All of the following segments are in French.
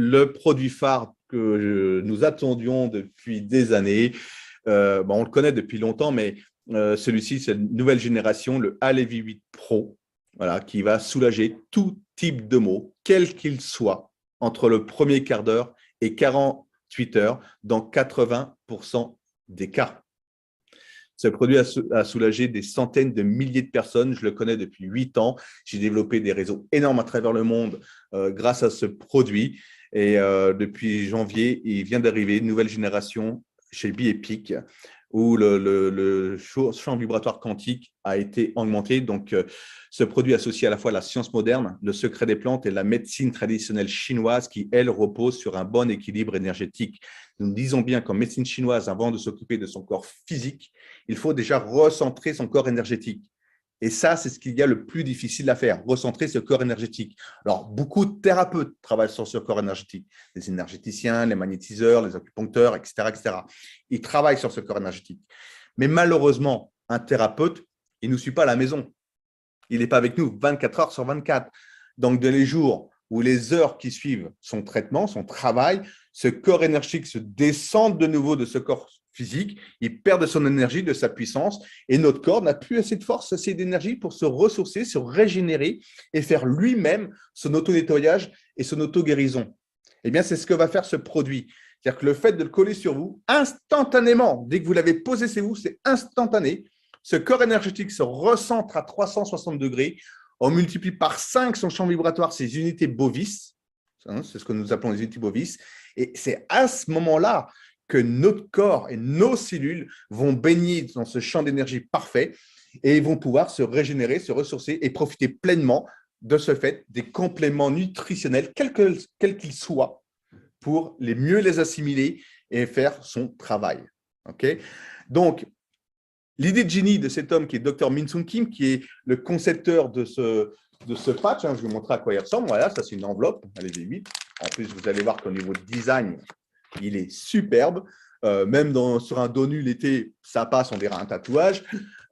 le produit phare que nous attendions depuis des années. On le connaît depuis longtemps, mais celui-ci, c'est une nouvelle génération, le Alevi 8 Pro, voilà, qui va soulager tout type de maux, quel qu'il soit, entre le premier quart d'heure et 48 heures, dans 80% des cas. Ce produit a soulagé des centaines de milliers de personnes. Je le connais depuis 8 ans. J'ai développé des réseaux énormes à travers le monde grâce à ce produit. Et depuis janvier, il vient d'arriver une nouvelle génération chez Biepic où le champ vibratoire quantique a été augmenté. Donc, ce produit associe à la fois la science moderne, le secret des plantes et la médecine traditionnelle chinoise qui, elle, repose sur un bon équilibre énergétique. Nous disons bien qu'en médecine chinoise, avant de s'occuper de son corps physique, il faut déjà recentrer son corps énergétique. Et ça, c'est ce qu'il y a le plus difficile à faire, recentrer ce corps énergétique. Alors, beaucoup de thérapeutes travaillent sur ce corps énergétique, les énergéticiens, les magnétiseurs, les acupuncteurs, etc., etc. Ils travaillent sur ce corps énergétique. Mais malheureusement, un thérapeute, il ne nous suit pas à la maison. Il n'est pas avec nous 24 heures sur 24. Donc, les jours ou les heures qui suivent son traitement, son travail, ce corps énergétique se descend de nouveau de ce corps physique, il perd de son énergie, de sa puissance, et notre corps n'a plus assez de force, assez d'énergie pour se ressourcer, se régénérer et faire lui-même son auto-nettoyage et son auto-guérison. Eh bien, c'est ce que va faire ce produit. C'est-à-dire que le fait de le coller sur vous, instantanément, dès que vous l'avez posé sur vous, c'est instantané. Ce corps énergétique se recentre à 360 degrés. On multiplie par 5 son champ vibratoire, ses unités bovis. C'est ce que nous appelons les unités bovis. Et c'est à ce moment-là que notre corps et nos cellules vont baigner dans ce champ d'énergie parfait et vont pouvoir se régénérer, se ressourcer et profiter pleinement de ce fait des compléments nutritionnels, quels qu'ils soient, pour mieux les assimiler et faire son travail. Okay. Donc, l'idée de génie de cet homme qui est Dr Min-Sung Kim, qui est le concepteur de ce patch, je vais vous montrer à quoi il ressemble. Voilà, ça c'est une enveloppe, allez, V8. En plus, vous allez voir qu'au niveau de design, il est superbe. Même sur un dos nu l'été, ça passe, on dirait un tatouage.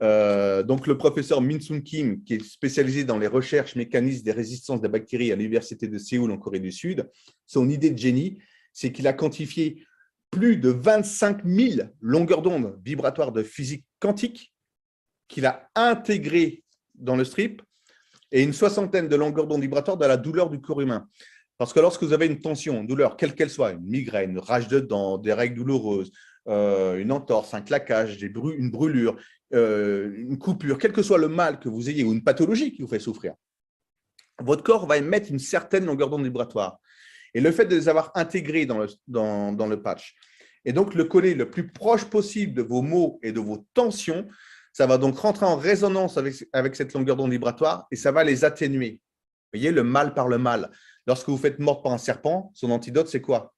Donc, le professeur Min-Sung Kim, qui est spécialisé dans les recherches mécanismes des résistances des bactéries à l'université de Séoul en Corée du Sud, son idée de génie, c'est qu'il a quantifié plus de 25 000 longueurs d'onde vibratoires de physique quantique qu'il a intégrées dans le strip et une soixantaine de longueurs d'onde vibratoires de la douleur du corps humain. Parce que lorsque vous avez une tension, une douleur, quelle qu'elle soit, une migraine, une rage de dents, des règles douloureuses, une entorse, un claquage, une brûlure, une coupure, quel que soit le mal que vous ayez ou une pathologie qui vous fait souffrir, votre corps va émettre une certaine longueur d'onde vibratoire. Et le fait de les avoir intégrés dans le patch, et donc le coller le plus proche possible de vos maux et de vos tensions, ça va donc rentrer en résonance avec cette longueur d'onde vibratoire et ça va les atténuer. Vous voyez, le mal par le mal. Lorsque vous faites mordre par un serpent, son antidote, c'est quoi?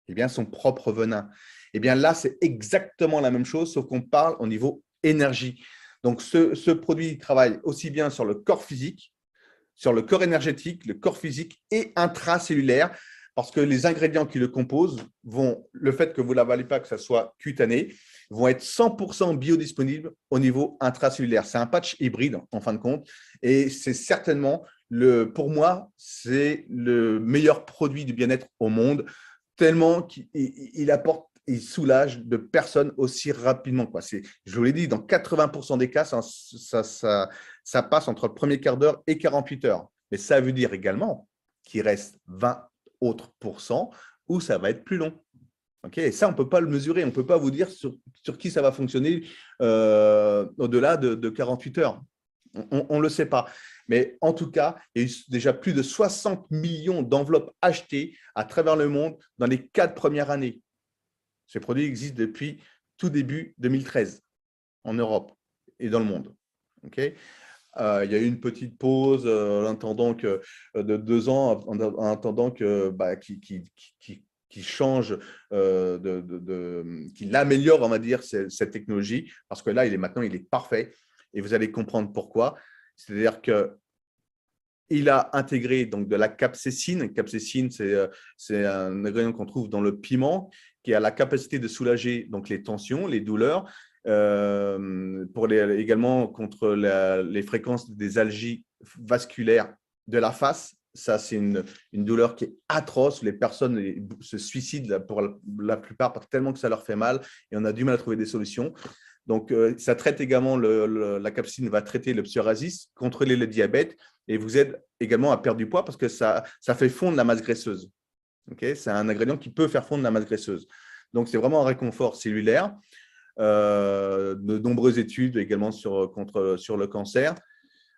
Eh bien, son propre venin. Eh bien, là, c'est exactement la même chose, sauf qu'on parle au niveau énergie. Donc, ce produit travaille aussi bien sur le corps physique, sur le corps énergétique, le corps physique et intracellulaire, parce que les ingrédients qui le composent vont, le fait que vous ne l'avalez pas, que ça soit cutané, vont être 100% biodisponibles au niveau intracellulaire. C'est un patch hybride, en fin de compte, et c'est certainement, pour moi, c'est le meilleur produit du bien-être au monde, tellement qu'il apporte, il soulage de personnes aussi rapidement. Je vous l'ai dit, dans 80% des cas, ça passe entre le premier quart d'heure et 48 heures. Mais ça veut dire également qu'il reste 20 autres pourcents où ça va être plus long. Okay, et ça, on ne peut pas le mesurer. On ne peut pas vous dire sur qui ça va fonctionner au-delà de 48 heures. On ne le sait pas. Mais en tout cas, il y a eu déjà plus de 60 millions d'enveloppes achetées à travers le monde dans les 4 premières années. Ces produits existent depuis tout début 2013 en Europe et dans le monde. Okay. Il y a eu une petite pause en attendant de 2 ans, en attendant qu'il change, qu'il améliore, on va dire, cette technologie, parce que là, maintenant, il est parfait et vous allez comprendre pourquoi. C'est-à-dire qu'il a intégré donc, de la capsaïcine. Capsaïcine, c'est un ingrédient qu'on trouve dans le piment qui a la capacité de soulager donc, les tensions, les douleurs, également contre les fréquences des algies vasculaires de la face Ça, c'est une douleur qui est atroce. Les personnes se suicident pour la plupart tellement que ça leur fait mal et on a du mal à trouver des solutions. Donc, ça traite également, la capsaïcine va traiter le psoriasis, contrôler le diabète et vous aide également à perdre du poids parce que ça fait fondre la masse graisseuse. Okay, c'est un ingrédient qui peut faire fondre la masse graisseuse. Donc, c'est vraiment un réconfort cellulaire. De nombreuses études également sur le cancer.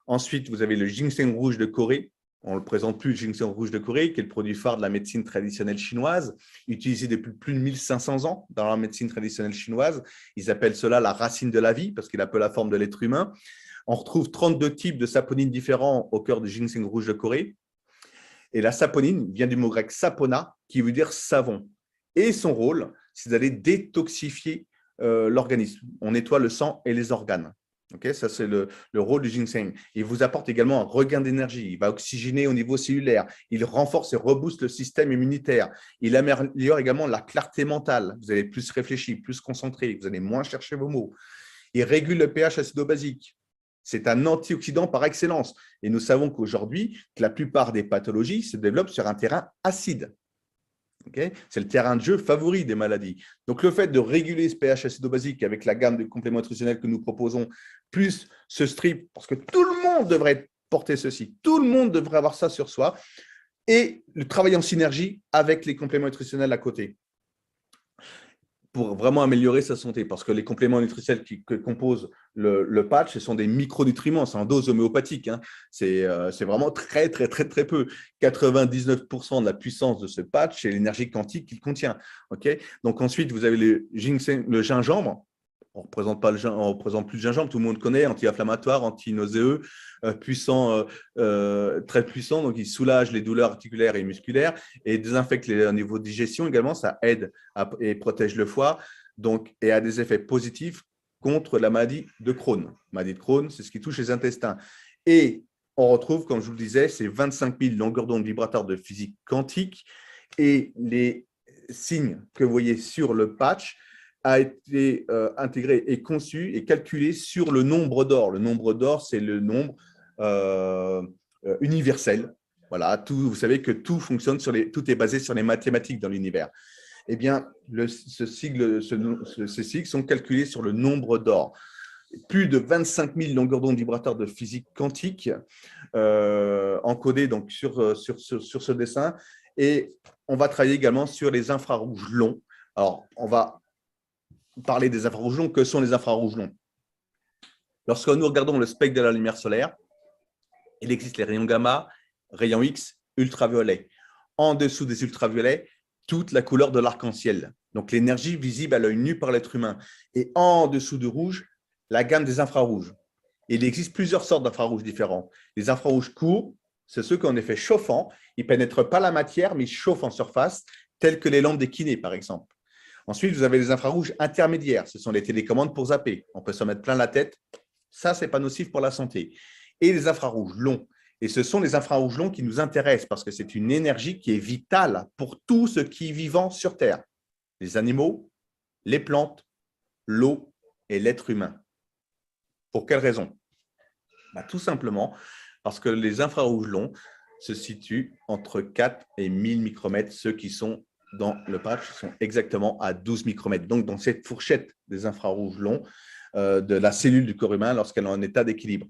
Ensuite, vous avez le ginseng rouge de Corée. On ne le présente plus, le ginseng rouge de Corée, qui est le produit phare de la médecine traditionnelle chinoise, utilisé depuis plus de 1500 ans dans la médecine traditionnelle chinoise. Ils appellent cela la racine de la vie, parce qu'il a un peu la forme de l'être humain. On retrouve 32 types de saponines différents au cœur du ginseng rouge de Corée. Et la saponine vient du mot grec sapona, qui veut dire savon. Et son rôle, c'est d'aller détoxifier l'organisme. On nettoie le sang et les organes. Okay, ça, c'est le rôle du ginseng. Il vous apporte également un regain d'énergie. Il va oxygéner au niveau cellulaire. Il renforce et rebooste le système immunitaire. Il améliore également la clarté mentale. Vous allez plus réfléchir, plus concentré. Vous allez moins chercher vos mots. Il régule le pH acido-basique. C'est un antioxydant par excellence. Et nous savons qu'aujourd'hui, que la plupart des pathologies se développent sur un terrain acide. Okay, c'est le terrain de jeu favori des maladies. Donc, le fait de réguler ce pH acido-basique avec la gamme de compléments nutritionnels que nous proposons, plus ce strip, parce que tout le monde devrait porter ceci, tout le monde devrait avoir ça sur soi, et le travail en synergie avec les compléments nutritionnels à côté pour vraiment améliorer sa santé, parce que les compléments nutritionnels que compose le patch, ce sont des micronutriments, c'est en dose homéopathique. Hein. C'est vraiment très, très, très, très peu. 99% de la puissance de ce patch, c'est l'énergie quantique qu'il contient. Okay, donc ensuite, vous avez le gingembre. On ne représente plus le gingembre, tout le monde connaît, anti-inflammatoire, anti-nauséeux, puissant, très puissant. Donc, il soulage les douleurs articulaires et musculaires et désinfecte au niveau de digestion également. Ça aide et protège le foie donc, et a des effets positifs contre la maladie de Crohn. La maladie de Crohn, c'est ce qui touche les intestins. Et on retrouve, comme je vous le disais, ces 25 000 longueurs d'onde vibratoires de physique quantique et les signes que vous voyez sur le patch a été intégré et conçu et calculé sur le nombre d'or. Le nombre d'or, c'est le nombre universel. Voilà, vous savez que tout fonctionne tout est basé sur les mathématiques dans l'univers. Eh bien, ces sigles sont calculés sur le nombre d'or. Plus de 25 000 longueurs d'onde vibratoires de physique quantique encodées donc, sur ce dessin. Et on va travailler également sur les infrarouges longs. Alors, on va parler des infrarouges longs. Que sont les infrarouges longs? Lorsque nous regardons le spectre de la lumière solaire, il existe les rayons gamma, rayons X, ultraviolets. En dessous des ultraviolets, toute la couleur de l'arc-en-ciel. Donc, l'énergie visible à l'œil nu par l'être humain. Et en dessous du rouge, la gamme des infrarouges. Il existe plusieurs sortes d'infrarouges différents. Les infrarouges courts, c'est ceux qui ont un effet chauffant. Ils ne pénètrent pas la matière, mais ils chauffent en surface, tels que les lampes des kinés, par exemple. Ensuite, vous avez les infrarouges intermédiaires. Ce sont les télécommandes pour zapper. On peut se mettre plein la tête. Ça, ce n'est pas nocif pour la santé. Et les infrarouges longs. Et ce sont les infrarouges longs qui nous intéressent parce que c'est une énergie qui est vitale pour tout ce qui est vivant sur Terre. Les animaux, les plantes, l'eau et l'être humain. Pour quelle raison? Tout simplement parce que les infrarouges longs se situent entre 4 et 1000 micromètres. Ceux qui sont dans le patch sont exactement à 12 micromètres. Donc, dans cette fourchette des infrarouges longs de la cellule du corps humain lorsqu'elle est en état d'équilibre.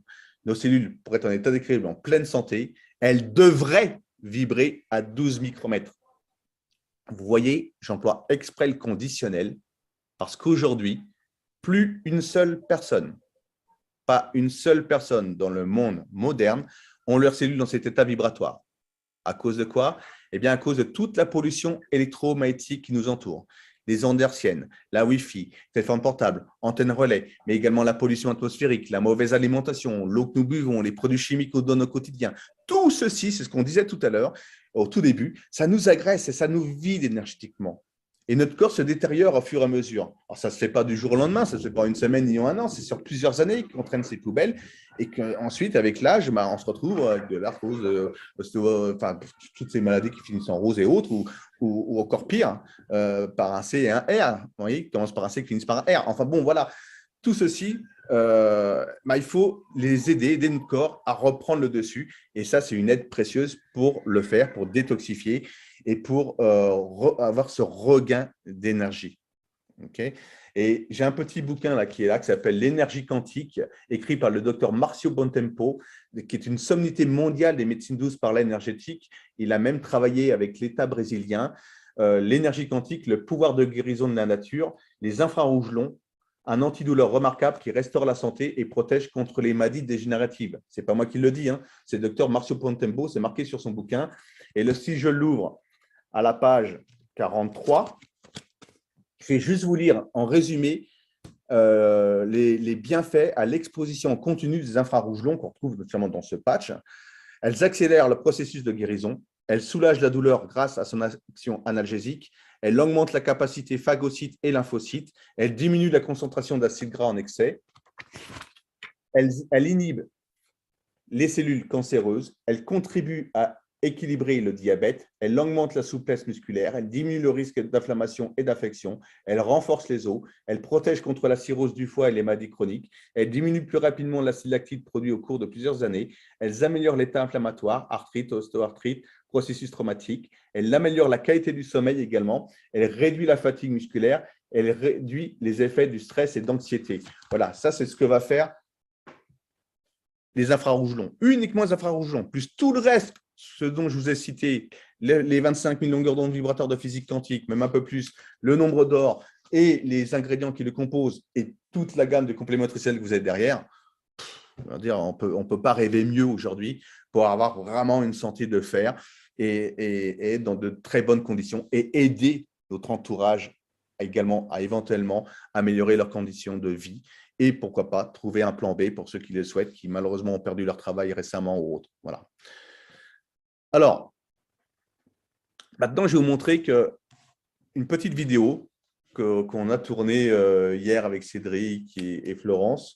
Nos cellules, pour être en état d'équilibre, en pleine santé, elles devraient vibrer à 12 micromètres. Vous voyez, j'emploie exprès le conditionnel parce qu'aujourd'hui, plus une seule personne, pas une seule personne dans le monde moderne ont leurs cellules dans cet état vibratoire. À cause de quoi? Eh bien, à cause de toute la pollution électromagnétique qui nous entoure. Les ondes hertziennes, la Wi-Fi, téléphone portable, antenne relais, mais également la pollution atmosphérique, la mauvaise alimentation, l'eau que nous buvons, les produits chimiques qu'on donne au quotidien. Tout ceci, c'est ce qu'on disait tout à l'heure, au tout début, ça nous agresse et ça nous vide énergétiquement. Et notre corps se détériore au fur et à mesure. Alors, ça ne se fait pas du jour au lendemain, ça ne se fait pas une semaine ni un an, c'est sur plusieurs années qu'on traîne ces poubelles et qu'ensuite, avec l'âge, on se retrouve avec de l'arthrose, toutes ces maladies qui finissent en rose et autres, ou encore pire, par un C et un R. Vous voyez, qui commencent par un C, qui finissent par un R. Enfin bon, voilà, tout ceci il faut les aider notre corps à reprendre le dessus. Et ça, c'est une aide précieuse pour le faire, pour détoxifier et pour avoir ce regain d'énergie. Okay. Et j'ai un petit bouquin là, qui est là, qui s'appelle L'énergie quantique, écrit par le docteur Marcio Bontempo, qui est une sommité mondiale des médecines douces par l'énergétique. Il a même travaillé avec l'État brésilien. L'énergie quantique, le pouvoir de guérison de la nature, les infrarouges longs, un antidouleur remarquable qui restaure la santé et protège contre les maladies dégénératives. Ce n'est pas moi qui le dis, hein. C'est le docteur Marcio Bontempo, c'est marqué sur son bouquin. Et si je l'ouvre à la page 43, je vais juste vous lire en résumé les bienfaits à l'exposition continue des infrarouges longs qu'on retrouve notamment dans ce patch. Elles accélèrent le processus de guérison, elles soulagent la douleur grâce à son action analgésique, elles augmentent la capacité phagocyte et lymphocyte, elles diminuent la concentration d'acides gras en excès, elles inhibent les cellules cancéreuses, elles contribuent à équilibrer le diabète, elle augmente la souplesse musculaire, elle diminue le risque d'inflammation et d'infection, elle renforce les os, elle protège contre la cirrhose du foie et les maladies chroniques, elle diminue plus rapidement l'acide lactique produit au cours de plusieurs années, elles améliorent l'état inflammatoire, arthrite, ostéoarthrite, processus traumatique, elle améliore la qualité du sommeil également, elle réduit la fatigue musculaire, elle réduit les effets du stress et d'anxiété. Voilà, ça c'est ce que va faire les infrarouges longs, uniquement les infrarouges longs, plus tout le reste, ce dont je vous ai cité, les 25 000 longueurs d'onde vibrateurs de physique quantique, même un peu plus, le nombre d'or et les ingrédients qui le composent et toute la gamme de compléments nutritionnels que vous avez derrière, on peut pas rêver mieux aujourd'hui pour avoir vraiment une santé de fer et dans de très bonnes conditions et aider notre entourage également à éventuellement améliorer leurs conditions de vie et pourquoi pas trouver un plan B pour ceux qui le souhaitent, qui malheureusement ont perdu leur travail récemment ou autre. Voilà. Alors, maintenant, je vais vous montrer une petite vidéo qu'on a tournée hier avec Cédric et Florence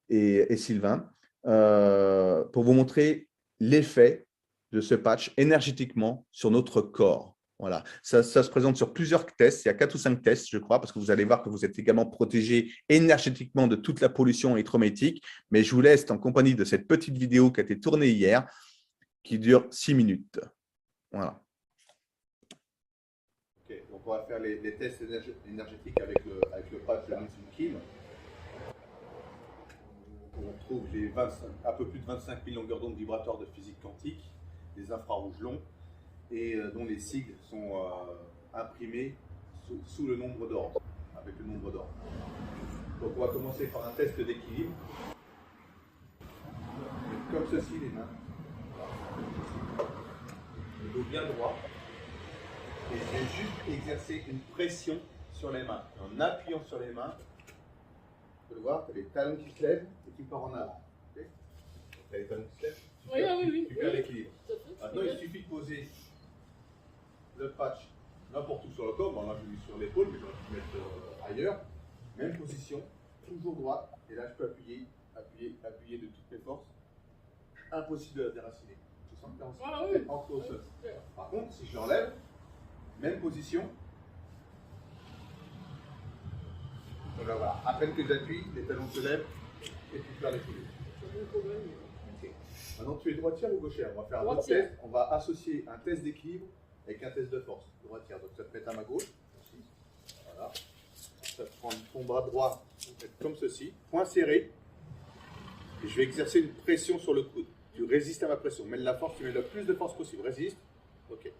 et Sylvain pour vous montrer l'effet de ce patch énergétiquement sur notre corps. Voilà. Ça se présente sur plusieurs tests. Il y a 4 ou 5 tests, je crois, parce que vous allez voir que vous êtes également protégé énergétiquement de toute la pollution électromagnétique. Mais je vous laisse en compagnie de cette petite vidéo qui a été tournée hier, qui dure 6 minutes. Voilà. Ok, donc on va faire les tests énergétiques avec le patch de Nancy Kim. On trouve un peu plus de 25 000 longueurs d'onde vibrateurs de physique quantique, des infrarouges longs, et dont les sigles sont imprimés sous le nombre d'or, avec le nombre d'or. Donc on va commencer par un test d'équilibre. Comme ceci, les mains. Le dos bien droit. Et je vais juste exercer une pression sur les mains. En appuyant sur les mains, vous pouvez le voir, tu as les talons qui se lèvent et qui partent en avant. Okay, tu as les talons qui se lèvent, tu perds l'équilibre. Maintenant, il suffit de poser le patch n'importe où sur le corps. Bon, là, je l'ai mis sur l'épaule, mais j'aurais pu le mettre ailleurs. Même position, toujours droite. Et là, je peux appuyer de toutes mes forces. Impossible de la déraciner. Tu sens que tu entre au sol. Par contre, si je l'enlève, même position. Donc là, voilà. À peine que j'appuie, les talons se lèvent et tu perds l'équilibre. Okay. Maintenant, tu es droitière ou gauchère? On va faire un autre test. On va associer un test d'équilibre avec un test de force. Droitière. Donc, ça te met à ma gauche. Ici. Voilà. Ça te prend ton bras droit comme ceci, point serré. Et je vais exercer une pression sur le coude. Tu résistes à ma pression. Mets de la force, tu mets le plus de force possible. Résiste. Ok.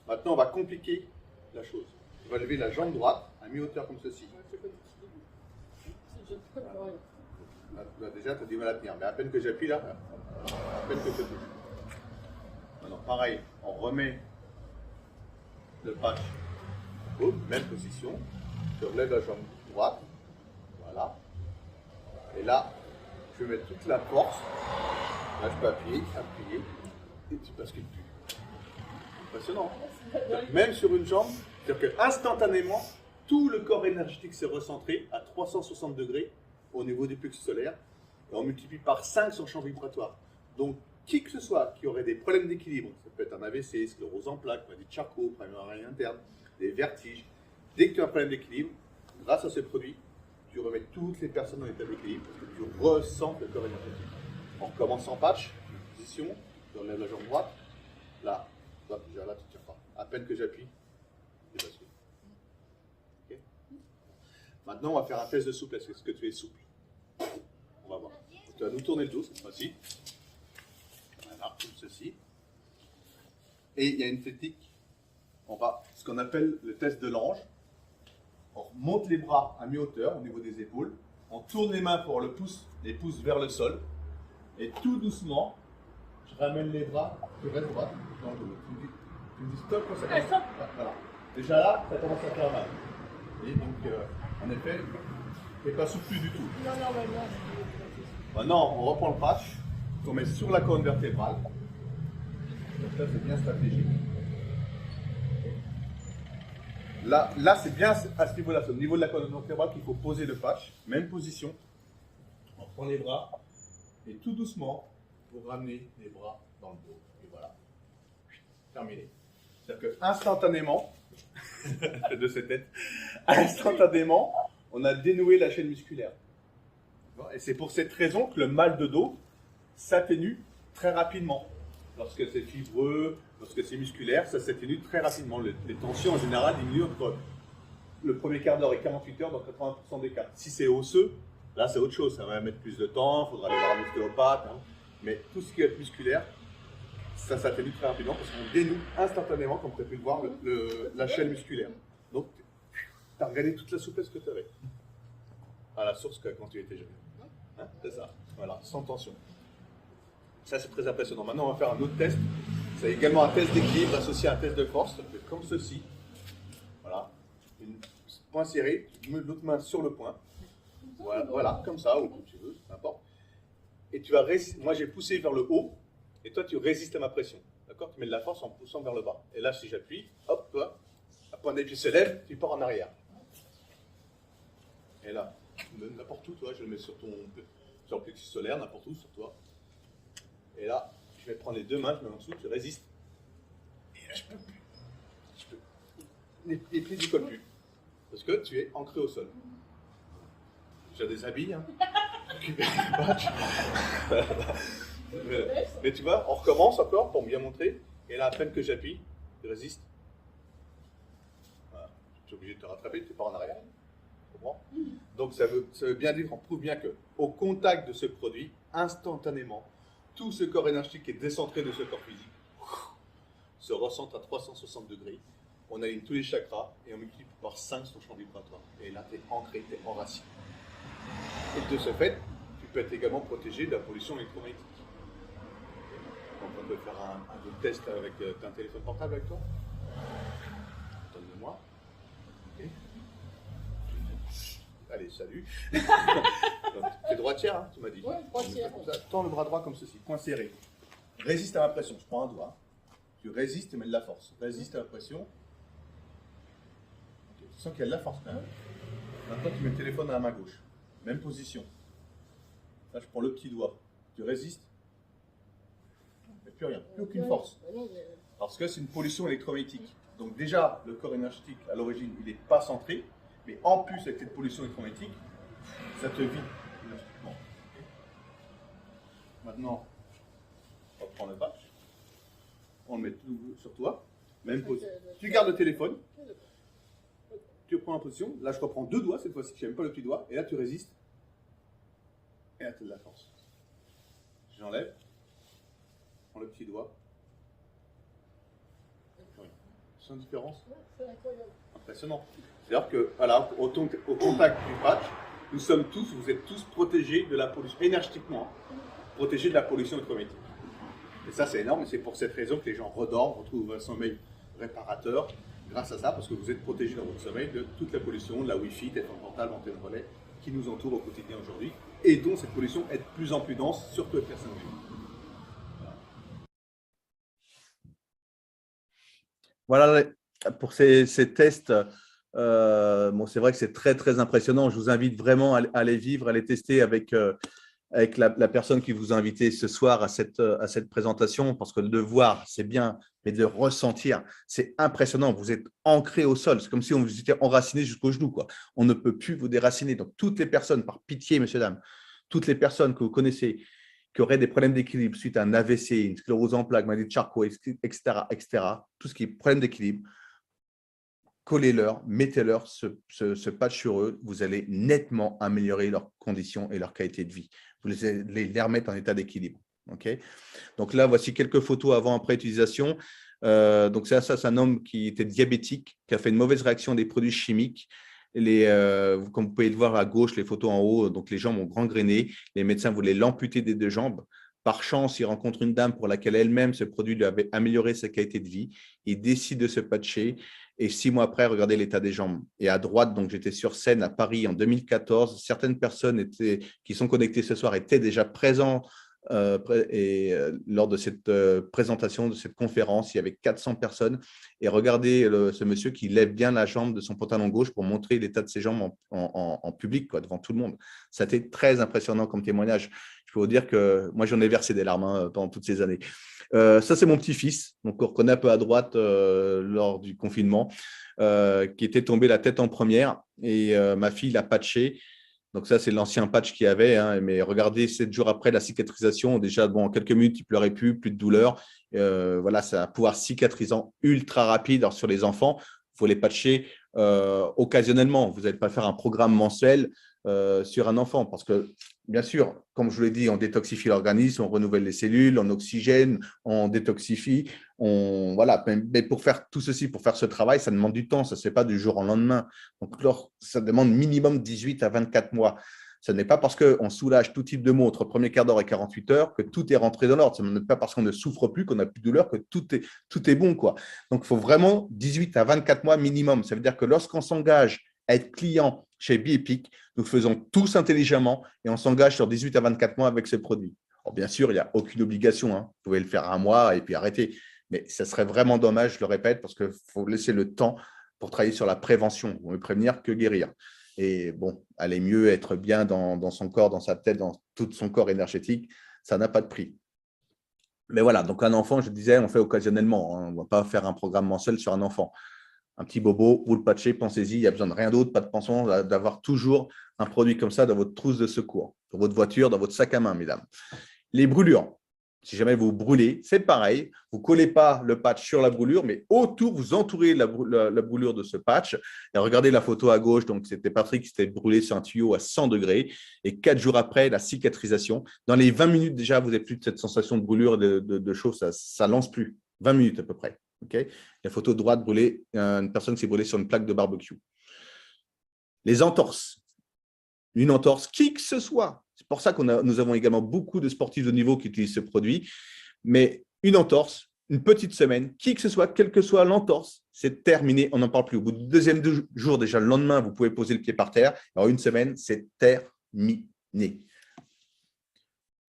Maintenant, on va compliquer la chose. Tu vas lever la jambe droite à mi-hauteur comme ceci. Voilà. Là, déjà, tu as du mal à tenir. Mais à peine que j'appuie là, à peine que je touche. Maintenant, pareil, on remet le patch. Boum, même position. Je relève la jambe droite. Voilà. Et là, je vais mettre toute la force. Là, je peux appuyer, et tu bascules plus. Impressionnant. Même sur une jambe, c'est-à-dire qu'instantanément, tout le corps énergétique s'est recentré à 360 degrés au niveau du plexus solaire. Et on multiplie par 5 son champ vibratoire. Donc, qui que ce soit qui aurait des problèmes d'équilibre, ça peut être un AVC, sclérose en plaques, maladie de Charcot, problème oreille interne, des vertiges, dès que tu as un problème d'équilibre, grâce à ce produit, tu remets toutes les personnes en état d'équilibre parce que tu ressens le corps énergétique. On recommence en patch, position, tu enlèves la jambe droite, là, hop, déjà là, tu ne tires pas. À peine que j'appuie, je bascule. Okay. Maintenant, on va faire un test de souplesse. Est-ce que tu es souple? On va voir. Donc, tu vas nous tourner le dos cette fois-ci. Voilà, comme ceci. Et il y a une technique, on va, ce qu'on appelle le test de l'ange. On remonte les bras à mi-hauteur au niveau des épaules. On tourne les mains pour les pouces vers le sol. Et tout doucement, je ramène les bras, je reste droite dans le dos. Tu me dis stop quand ça commence. Voilà. Déjà là, ça commence à faire mal. Et donc, en effet, tu n'es pas soutenu du tout. Non, mais non. Maintenant, on reprend le patch, on met sur la colonne vertébrale. Donc là, c'est bien stratégique. Là c'est bien à ce niveau-là, c'est au niveau de la colonne vertébrale qu'il faut poser le patch. Même position. On prend les bras et tout doucement, vous ramenez les bras dans le dos. Et voilà. Terminé. C'est-à-dire que instantanément, de cette tête, instantanément, on a dénoué la chaîne musculaire. Et c'est pour cette raison que le mal de dos s'atténue très rapidement. Lorsque c'est fibreux, lorsque c'est musculaire, ça s'atténue très rapidement. Les tensions en général diminuent entre le premier quart d'heure et 48 heures dans 80% des cas. Si c'est osseux, là c'est autre chose, ça va mettre plus de temps, il faudra aller voir un ostéopathe. Hein. Mais tout ce qui est musculaire, ça s'atténue très rapidement parce qu'on dénoue instantanément, comme tu as pu le voir, la chaîne musculaire. Donc, tu as regardé toute la souplesse que tu avais à la source quand tu étais jeune. Hein, c'est ça, voilà, sans tension. Ça, c'est très impressionnant. Maintenant, on va faire un autre test. C'est également un test d'équilibre associé à un test de force. Comme ceci. Voilà. Point serré, tu mets l'autre main sur le point. Voilà, comme ça, ou comme tu veux, n'importe. Et tu vas résister. Moi, j'ai poussé vers le haut, et toi, tu résistes à ma pression. D'accord? Tu mets de la force en poussant vers le bas. Et là, si j'appuie, hop, toi, la pointe des pieds se lève, tu pars en arrière. Et là, n'importe où, toi, je le mets sur le plexus solaire, n'importe où, sur toi. Et là, je vais prendre les deux mains, je mets en dessous, tu résistes. Et là, je peux plus. Les pieds ne collent plus. Parce que tu es ancré au sol. J'ai des habits, hein. Mais tu vois, on recommence encore pour bien montrer. Et là, à peine que j'appuie, tu résistes. Voilà. Tu es obligé de te rattraper, tu pars en arrière. Tu comprends? Donc ça veut bien dire qu'on prouve bien qu'au contact de ce produit, instantanément, tout ce corps énergétique qui est décentré de ce corps physique se ressent à 360 degrés. On aligne tous les chakras et on multiplie par 5 son champ vibratoire. Et là, tu es ancré, tu es enraciné. Et de ce fait, tu peux être également protégé de la pollution électromagnétique. Donc, on peut faire un autre test avec un téléphone portable avec toi. Donne-le-moi. Okay. Allez, salut. Tu es droitière, hein, tu m'as dit. Oui, droitière. Tends le bras droit comme ceci, point serré. Résiste à ma pression. Je prends un doigt. Tu résistes et mets de la force. Résiste à la pression. Okay. Tu sens qu'il y a de la force quand même. Maintenant, tu mets le téléphone à la main gauche. Même position. Là, je prends le petit doigt. Tu résistes. Il n'y a plus rien. Plus aucune force. Parce que c'est une pollution électromagnétique. Donc déjà, le corps énergétique, à l'origine, il n'est pas centré. Mais en plus, avec cette pollution électromagnétique, ça te vide énergétiquement. Maintenant, on reprend le patch. On le met tout sur toi. Même position. Tu gardes le téléphone. Tu reprends en position. Là, je reprends deux doigts cette fois-ci. Je n'aime pas le petit doigt. Et là, tu résistes. Et là, tu as de la force. J'enlève. Je prends le petit doigt. C'est une différence. Impressionnant. C'est-à-dire que, voilà, au contact du patch, nous sommes tous, vous êtes tous protégés de la pollution, énergétiquement, protégés de la pollution électromagnétique. Et ça, c'est énorme, et c'est pour cette raison que les gens redorment, retrouvent un sommeil réparateur, grâce à ça, parce que vous êtes protégés dans votre sommeil de toute la pollution, de la Wi-Fi, téléphone portable, antenne relais, qui nous entoure au quotidien aujourd'hui, et dont cette pollution est de plus en plus dense, surtout avec la 5G. Voilà pour ces tests. Bon, c'est vrai que c'est très, très impressionnant. Je vous invite vraiment à les vivre, à les tester avec avec la personne qui vous a invité ce soir à cette présentation, parce que de voir, c'est bien, mais de ressentir, c'est impressionnant. Vous êtes ancré au sol. C'est comme si on vous était enraciné jusqu'au genou, quoi. On ne peut plus vous déraciner. Donc, toutes les personnes, par pitié, messieurs, dames, toutes les personnes que vous connaissez qui auraient des problèmes d'équilibre suite à un AVC, une sclérose en plaques, maladie de Charcot, etc., tout ce qui est problème d'équilibre, collez-leur, mettez-leur ce patch sur eux, vous allez nettement améliorer leurs conditions et leur qualité de vie. Vous les remettre en état d'équilibre. Okay, donc là, voici quelques photos avant-après utilisation. Donc ça, c'est un homme qui était diabétique, qui a fait une mauvaise réaction des produits chimiques. Comme vous pouvez le voir à gauche, les photos en haut, donc les jambes ont gangréné. Les médecins voulaient l'amputer des 2 jambes. Par chance, il rencontre une dame pour laquelle elle-même, ce produit lui avait amélioré sa qualité de vie. Il décide de se patcher. Et 6 mois après, regardez l'état des jambes. Et à droite, donc j'étais sur scène à Paris en 2014. Certaines personnes qui sont connectées ce soir étaient déjà présentes lors de cette présentation, de cette conférence. Il y avait 400 personnes. Et regardez ce monsieur qui lève bien la jambe de son pantalon gauche pour montrer l'état de ses jambes en public, quoi, devant tout le monde. Ça a été très impressionnant comme témoignage. Je peux vous dire que moi, j'en ai versé des larmes pendant toutes ces années. Ça, c'est mon petit-fils, donc on reconnaît un peu à droite lors du confinement, qui était tombé la tête en première et ma fille l'a patché. Donc ça, c'est l'ancien patch qu'il y avait, hein, mais regardez, 7 jours après la cicatrisation, déjà, bon, en quelques minutes, il ne pleurait plus de douleur. Voilà, ça a un pouvoir cicatrisant ultra rapide. Alors, sur les enfants, il faut les patcher occasionnellement. Vous n'allez pas faire un programme mensuel sur un enfant parce que, bien sûr, comme je vous l'ai dit, on détoxifie l'organisme, on renouvelle les cellules, on oxygène, on détoxifie. Voilà. Mais pour faire tout ceci, pour faire ce travail, ça demande du temps. Ça ne se fait pas du jour au lendemain. Donc, ça demande minimum 18 à 24 mois. Ce n'est pas parce qu'on soulage tout type de maux entre premier quart d'heure et 48 heures que tout est rentré dans l'ordre. Ce n'est pas parce qu'on ne souffre plus, qu'on n'a plus de douleur, que tout est bon, quoi. Donc, il faut vraiment 18 à 24 mois minimum. Ça veut dire que lorsqu'on s'engage à être client chez Biepic, nous faisons tous intelligemment et on s'engage sur 18 à 24 mois avec ce produit. Alors, bien sûr, il n'y a aucune obligation. Hein. Vous pouvez le faire un mois et puis arrêter. Mais ça serait vraiment dommage, je le répète, parce qu'il faut laisser le temps pour travailler sur la prévention. On ne veut prévenir que guérir. Et bon, aller mieux, être bien dans son corps, dans sa tête, dans tout son corps énergétique, ça n'a pas de prix. Mais voilà, donc un enfant, je disais, on fait occasionnellement. Hein, on ne va pas faire un programme mensuel sur un enfant. Un petit bobo, vous le patchez, pensez-y, il n'y a besoin de rien d'autre, pas de pansement, d'avoir toujours un produit comme ça dans votre trousse de secours, dans votre voiture, dans votre sac à main, mesdames. Les brûlures. Si jamais vous brûlez, c'est pareil. Vous ne collez pas le patch sur la brûlure, mais autour, vous entourez la brûlure de ce patch. Et regardez la photo à gauche. Donc, c'était Patrick qui s'était brûlé sur un tuyau à 100 degrés. Et 4 jours après, la cicatrisation. Dans les 20 minutes, déjà, vous n'avez plus de cette sensation de brûlure, de chaud. Ça ne lance plus. 20 minutes à peu près. Okay, la photo de droite, brûlée, une personne qui s'est brûlée sur une plaque de barbecue. Les entorses. Une entorse, qui que ce soit. C'est pour ça que nous avons également beaucoup de sportifs de niveau qui utilisent ce produit. Mais une entorse, une petite semaine, qui que ce soit, quelle que soit l'entorse, c'est terminé, on n'en parle plus. Au bout du deuxième jour, déjà le lendemain, vous pouvez poser le pied par terre. Alors une semaine, c'est terminé.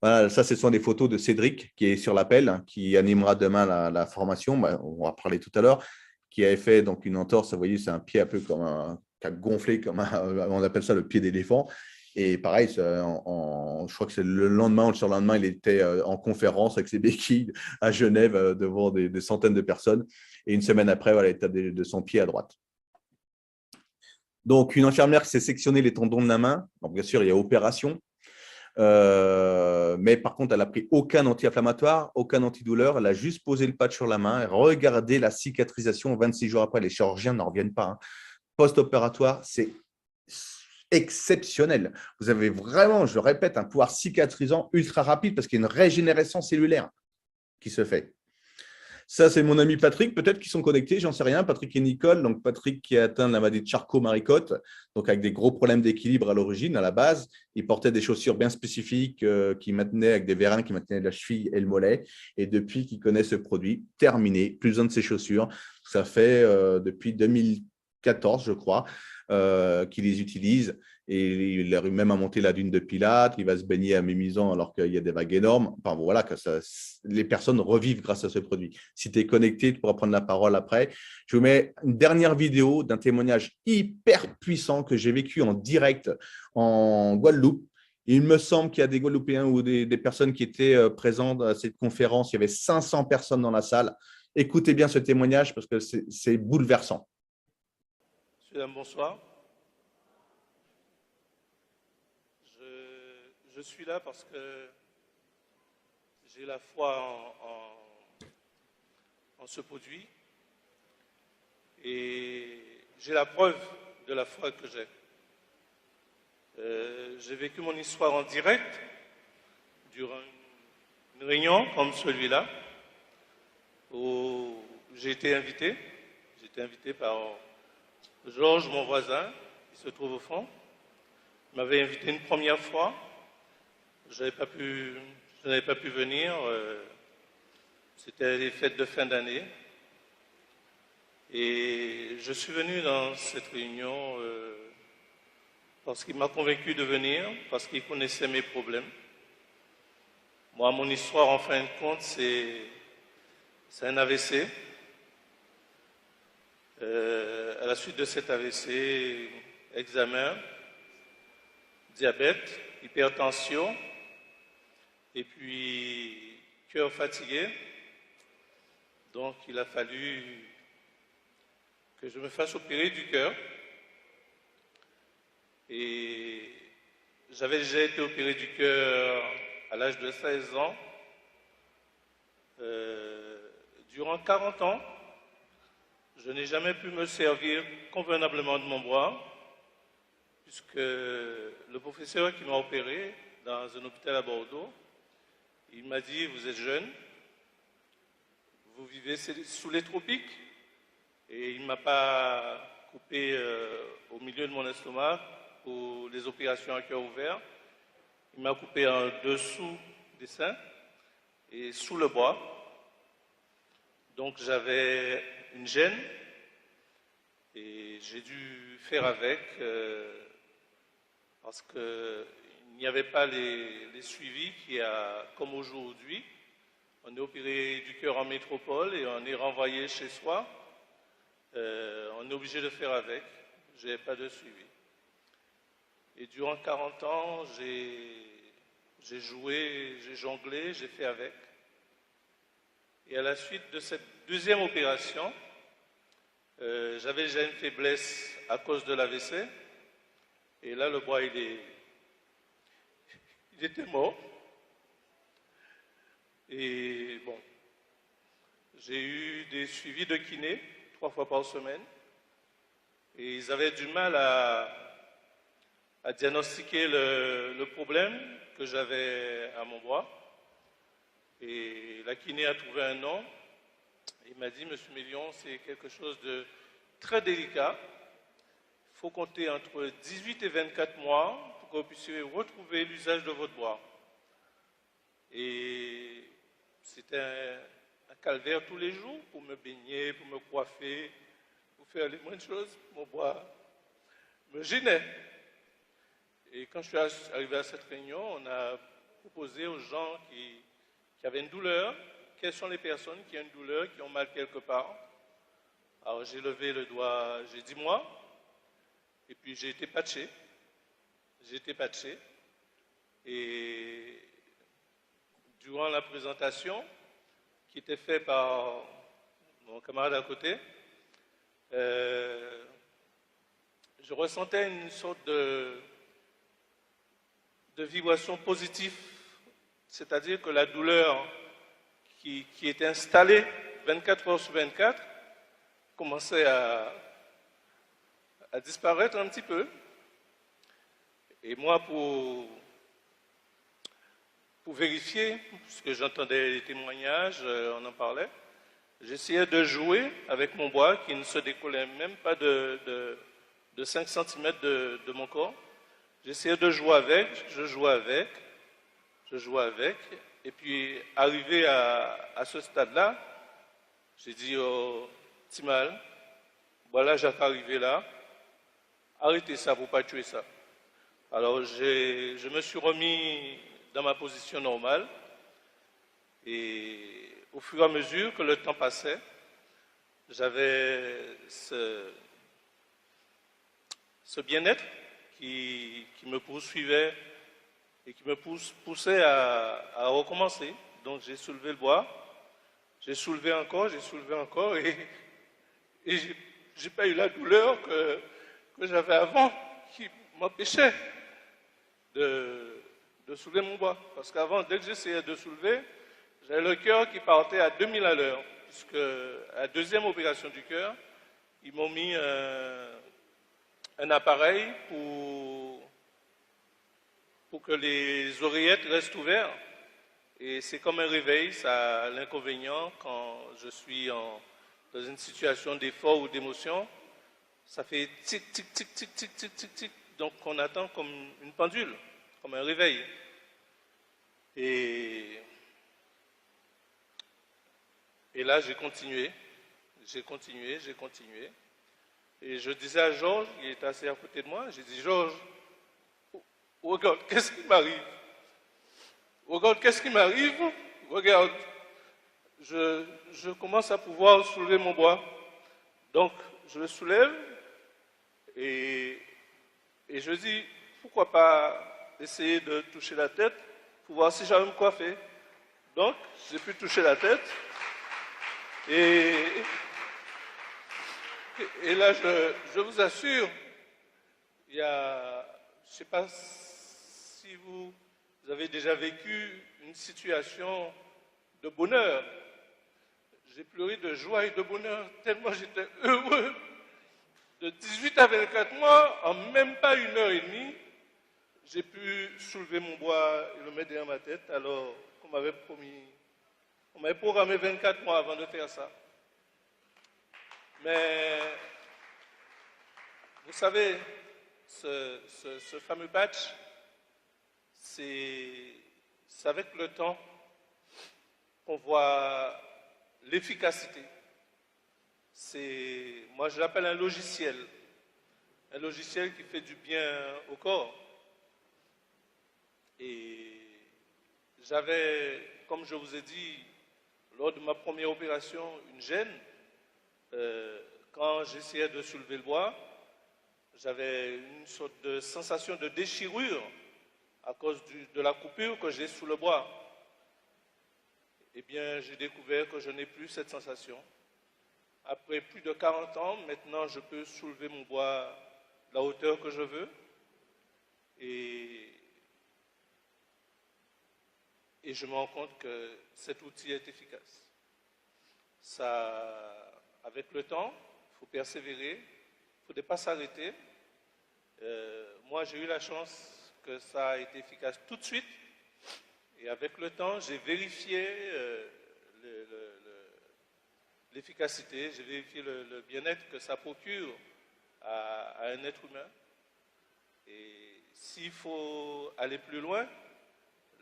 Voilà, ça, ce sont des photos de Cédric qui est sur l'appel, hein, qui animera demain la formation. On va parler tout à l'heure, qui avait fait donc une entorse. Vous voyez, c'est un pied un peu comme qui a gonflé, on appelle ça le pied d'éléphant. Et pareil, je crois que c'est le lendemain ou le surlendemain, il était en conférence avec ses béquilles à Genève devant des centaines de personnes. Et une semaine après, voilà, l'état de son pied à droite. Donc, une infirmière qui s'est sectionné les tendons de la main. Donc, bien sûr, il y a opération. Mais par contre, elle n'a pris aucun anti-inflammatoire, aucun antidouleur. Elle a juste posé le patch sur la main. Regardez la cicatrisation 26 jours après. Les chirurgiens n'en reviennent pas. Hein. Post-opératoire, c'est exceptionnel. Vous avez vraiment, je le répète, un pouvoir cicatrisant ultra rapide parce qu'il y a une régénération cellulaire qui se fait. Ça, c'est mon ami Patrick, peut-être qu'ils sont connectés, j'en sais rien. Patrick et Nicole. Donc, Patrick qui a atteint la maladie de Charcot-Marie-Côte, donc avec des gros problèmes d'équilibre à l'origine, à la base. Il portait des chaussures bien spécifiques qui maintenaient, avec des vérins qui maintenaient la cheville et le mollet. Et depuis qu'il connaît ce produit, terminé, plus besoin de ses chaussures. Ça fait depuis 2014, je crois, qu'il les utilise. Et il arrive même à monter la dune de Pilates, il va se baigner à Mémizan alors qu'il y a des vagues énormes. Enfin, voilà, les personnes revivent grâce à ce produit. Si tu es connecté, tu pourras prendre la parole après. Je vous mets une dernière vidéo d'un témoignage hyper puissant que j'ai vécu en direct en Guadeloupe. Il me semble qu'il y a des Guadeloupéens ou des personnes qui étaient présentes à cette conférence. Il y avait 500 personnes dans la salle. Écoutez bien ce témoignage parce que c'est bouleversant. Monsieur, bonsoir. Je suis là parce que j'ai la foi en ce produit et j'ai la preuve de la foi que j'ai. J'ai vécu mon histoire en direct durant une réunion comme celui-là où j'ai été invité. J'ai été invité par Georges, mon voisin, qui se trouve au fond. Il m'avait invité une première fois. Je n'avais pas pu venir. C'était les fêtes de fin d'année. Et je suis venu dans cette réunion parce qu'il m'a convaincu de venir, parce qu'il connaissait mes problèmes. Moi, mon histoire, en fin de compte, c'est un AVC. À la suite de cet AVC, examen, diabète, hypertension, et puis cœur fatigué. Donc, il a fallu que je me fasse opérer du cœur. Et j'avais déjà été opéré du cœur à l'âge de 16 ans. Durant 40 ans, je n'ai jamais pu me servir convenablement de mon bras, puisque le professeur qui m'a opéré dans un hôpital à Bordeaux, il m'a dit, vous êtes jeune, vous vivez sous les tropiques, et il ne m'a pas coupé au milieu de mon estomac pour les opérations à cœur ouvert. Il m'a coupé en dessous des seins et sous le bras. Donc j'avais une gêne et j'ai dû faire avec parce qu'il n'y avait pas les suivis qu'il y a comme aujourd'hui. On est opéré du cœur en métropole et on est renvoyé chez soi. On est obligé de faire avec. Je n'ai pas de suivi. Et durant 40 ans, j'ai joué, j'ai jonglé, j'ai fait avec. Et à la suite de cette deuxième opération, j'avais déjà une faiblesse à cause de l'AVC. Et là, le bras, il était mort. Et bon, j'ai eu des suivis de kiné 3 fois par semaine. Et ils avaient du mal à diagnostiquer le problème que j'avais à mon bras. Et la kiné a trouvé un nom. Il m'a dit, Monsieur Mélion, c'est quelque chose de très délicat. Il faut compter entre 18 et 24 mois pour que vous puissiez retrouver l'usage de votre bras. Et c'était un calvaire tous les jours pour me baigner, pour me coiffer, pour faire les moindres choses. Mon bras me gênait. Et quand je suis arrivé à cette réunion, on a proposé aux gens qui avaient une douleur, quelles sont les personnes qui ont une douleur, qui ont mal quelque part. Alors j'ai levé le doigt, j'ai dit moi, et puis j'ai été patché. Et durant la présentation, qui était faite par mon camarade à côté, je ressentais une sorte de vibration positive, c'est-à-dire que la douleur qui était installée 24 heures sur 24 commençait à disparaître un petit peu. Et moi, pour vérifier, puisque j'entendais les témoignages, on en parlait, j'essayais de jouer avec mon bras qui ne se décollait même pas de 5 cm de mon corps. J'essayais de jouer avec, je jouais avec, et puis arrivé à ce stade-là, j'ai dit au Timal, voilà, j'ai arrivé là, arrêtez ça pour ne pas tuer ça. Alors je me suis remis dans ma position normale, et au fur et à mesure que le temps passait, j'avais ce bien-être qui me poursuivait et qui me poussait à recommencer. Donc j'ai soulevé le bois, j'ai soulevé encore et j'ai pas eu la douleur que j'avais avant qui m'empêchait de soulever mon bois. Parce qu'avant, dès que j'essayais de soulever, j'avais le cœur qui partait à 2000 à l'heure, puisque à la deuxième opération du cœur, ils m'ont mis un appareil pour que les oreillettes restent ouvertes. Et c'est comme un réveil, ça a l'inconvénient quand je suis dans une situation d'effort ou d'émotion, ça fait tic, tic, tic, tic, tic, tic, tic, tic. Donc on attend comme une pendule, comme un réveil. Et là, j'ai continué. Et je disais à Georges, il était assis à côté de moi, j'ai dit, Georges, regarde, qu'est-ce qui m'arrive? Regarde, qu'est-ce qui m'arrive? Regarde, je commence à pouvoir soulever mon bois. Donc, je le soulève et je dis, pourquoi pas essayer de toucher la tête pour voir si j'arrive à me coiffer. Donc, j'ai pu toucher la tête. Et là, je vous assure, il y a, je ne sais pas si vous avez déjà vécu une situation de bonheur. J'ai pleuré de joie et de bonheur, tellement j'étais heureux. De 18 à 24 mois, en même pas 1 heure et demie, j'ai pu soulever mon bois et le mettre derrière ma tête, alors qu'on m'avait promis. On m'avait programmé 24 mois avant de faire ça. Mais, vous savez, ce fameux patch, c'est avec le temps qu'on voit l'efficacité. Moi je l'appelle un logiciel qui fait du bien au corps. Et j'avais, comme je vous ai dit, lors de ma première opération, une gêne. Quand j'essayais de soulever le bois, j'avais une sorte de sensation de déchirure à cause de la coupure que j'ai sous le bois. Eh bien, j'ai découvert que je n'ai plus cette sensation. Après plus de 40 ans, maintenant, je peux soulever mon bois de la hauteur que je veux. Et je me rends compte que cet outil est efficace. Avec le temps, il faut persévérer, il ne faut pas s'arrêter. Moi, j'ai eu la chance que ça a été efficace tout de suite. Et avec le temps, j'ai vérifié l'efficacité, j'ai vérifié le bien-être que ça procure à un être humain. Et s'il faut aller plus loin,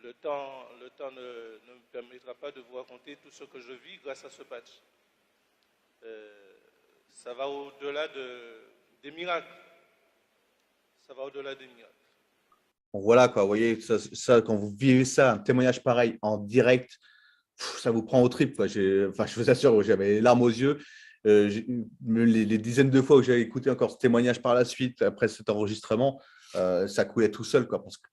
le temps ne me permettra pas de vous raconter tout ce que je vis grâce à ce patch. Ça va au-delà des miracles. Ça va au-delà des miracles. Bon, voilà, quoi, vous voyez, ça, quand vous vivez ça, un témoignage pareil en direct, ça vous prend au tripes, quoi. Enfin, je vous assure, j'avais les larmes aux yeux. Les dizaines de fois où j'ai écouté encore ce témoignage par la suite, après cet enregistrement, ça coulait tout seul, quoi. Parce que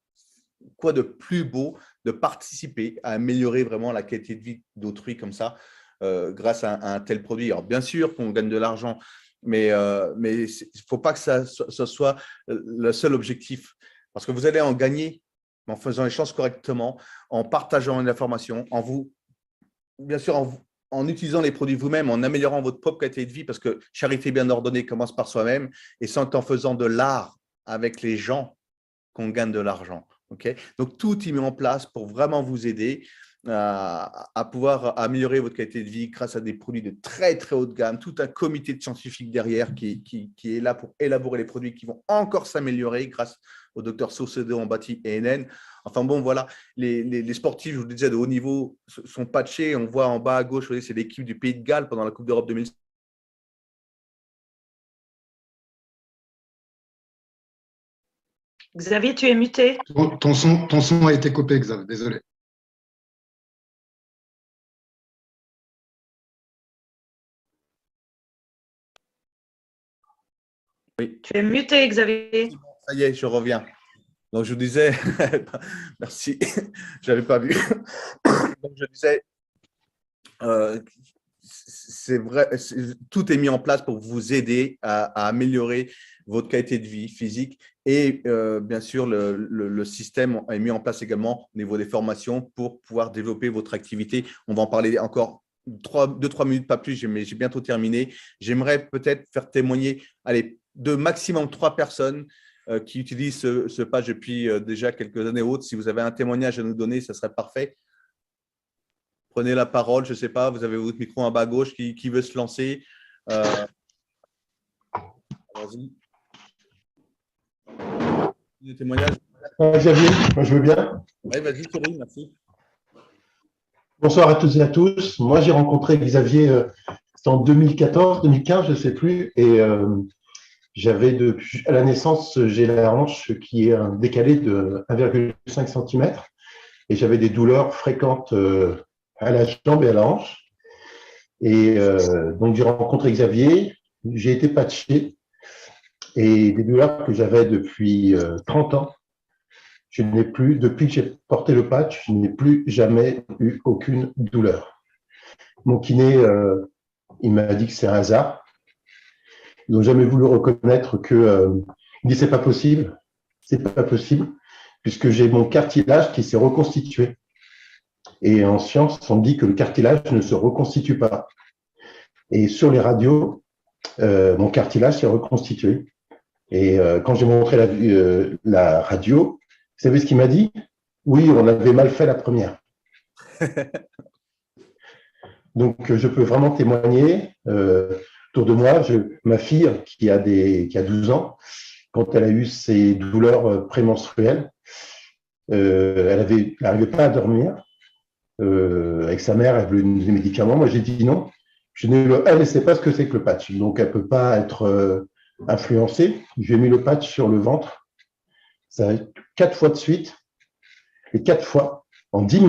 quoi de plus beau de participer à améliorer vraiment la qualité de vie d'autrui comme ça, grâce à un tel produit. Alors, bien sûr qu'on gagne de l'argent, mais il ne faut pas que ça soit le seul objectif. Parce que vous allez en gagner en faisant les choses correctement, en partageant une information, bien sûr, en utilisant les produits vous-même, en améliorant votre propre qualité de vie, parce que charité bien ordonnée commence par soi-même, et c'est en faisant de l'art avec les gens qu'on gagne de l'argent. Okay. Donc, tout y met en place pour vraiment vous aider à pouvoir améliorer votre qualité de vie grâce à des produits de très, très haute gamme, tout un comité de scientifiques derrière qui est là pour élaborer les produits qui vont encore s'améliorer grâce au docteur Saucedo en bâti et NN. Enfin bon, voilà, les sportifs, je vous le disais, de haut niveau sont patchés. On voit en bas à gauche, c'est l'équipe du Pays de Galles pendant la Coupe d'Europe 2006. Xavier, tu es muté. Ton son a été coupé, Xavier, désolé. Oui. Tu es muté, Xavier. Ça y est, je reviens. Donc, je vous disais, merci, je n'avais pas vu. Donc, je disais, c'est vrai, tout est mis en place pour vous aider à améliorer votre qualité de vie physique. Et bien sûr, le système est mis en place également au niveau des formations pour pouvoir développer votre activité. On va en parler encore 2-3 minutes, pas plus, mais j'ai bientôt terminé. J'aimerais peut-être faire témoigner de maximum 3 personnes qui utilisent ce page depuis déjà quelques années autres. Si vous avez un témoignage à nous donner, ça serait parfait. Prenez la parole, je ne sais pas, vous avez votre micro en bas à gauche qui veut se lancer. Vas-y. Des témoignages. Xavier, moi je veux bien. Oui, vas-y Thierry, merci. Bonsoir à toutes et à tous. Moi j'ai rencontré Xavier c'était en 2014, 2015, je ne sais plus, et j'avais à la naissance, j'ai la hanche qui est décalée de 1,5 cm et j'avais des douleurs fréquentes à la jambe et à la hanche. Et donc j'ai rencontré Xavier, j'ai été patché et des douleurs que j'avais depuis 30 ans. Je n'ai plus, depuis que j'ai porté le patch, je n'ai plus jamais eu aucune douleur. Mon kiné, il m'a dit que c'est un hasard. Ils n'ont jamais voulu reconnaître que il dit c'est pas possible, puisque j'ai mon cartilage qui s'est reconstitué. Et en science, on dit que le cartilage ne se reconstitue pas. Et sur les radios, mon cartilage s'est reconstitué. Et quand j'ai montré la radio, vous savez ce qu'il m'a dit? Oui, on avait mal fait la première. Donc, je peux vraiment témoigner. Autour de moi, ma fille, qui a 12 ans, quand elle a eu ses douleurs prémenstruelles, elle n'arrivait pas à dormir. Avec sa mère, elle voulait des médicaments. Moi, j'ai dit non. Elle ne sait pas ce que c'est que le patch. Donc, elle ne peut pas être influencée. J'ai mis le patch sur le ventre. Ça a 4 fois de suite. Et 4 fois, en 10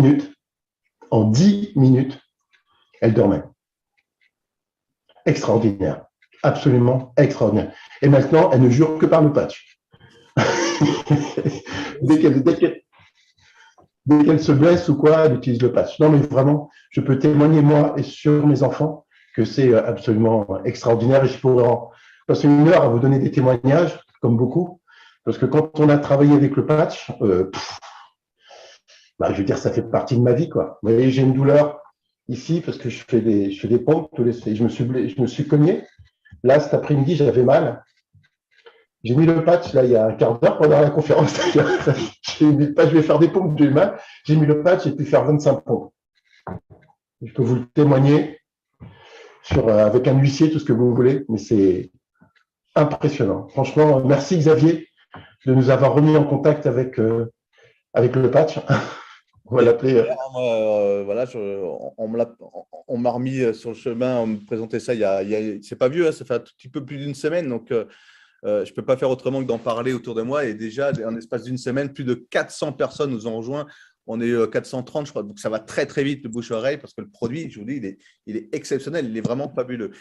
minutes, elle dormait. Extraordinaire. Absolument extraordinaire. Et maintenant, elle ne jure que par le patch. dès qu'elle se blesse ou quoi, elle utilise le patch. Non, mais vraiment, je peux témoigner, moi, et sur mes enfants, que c'est absolument extraordinaire. Et je pourrais passer 1 heure à vous donner des témoignages, comme beaucoup, parce que quand on a travaillé avec le patch, je veux dire, ça fait partie de ma vie, quoi. Vous voyez, j'ai une douleur ici parce que je fais des pompes, je me suis cogné. Là, cet après-midi, j'avais mal. J'ai mis le patch, là, il y a un quart d'heure pendant la conférence. J'ai mis le patch, je vais faire des pompes, j'ai eu mal. J'ai mis le patch, j'ai pu faire 25 pompes. Je peux vous le témoigner avec un huissier, tout ce que vous voulez, mais c'est impressionnant. Franchement, merci Xavier de nous avoir remis en contact avec le patch. On va l'appeler. Voilà, on m'a remis sur le chemin, on me présentait ça c'est pas vieux, hein, ça fait un tout petit peu plus d'1 semaine, donc je ne peux pas faire autrement que d'en parler autour de moi. Et déjà, en l'espace d'1 semaine, plus de 400 personnes nous ont rejoints. On est 430, je crois. Donc, ça va très, très vite, le bouche-oreille, parce que le produit, je vous dis, il est exceptionnel. Il est vraiment fabuleux.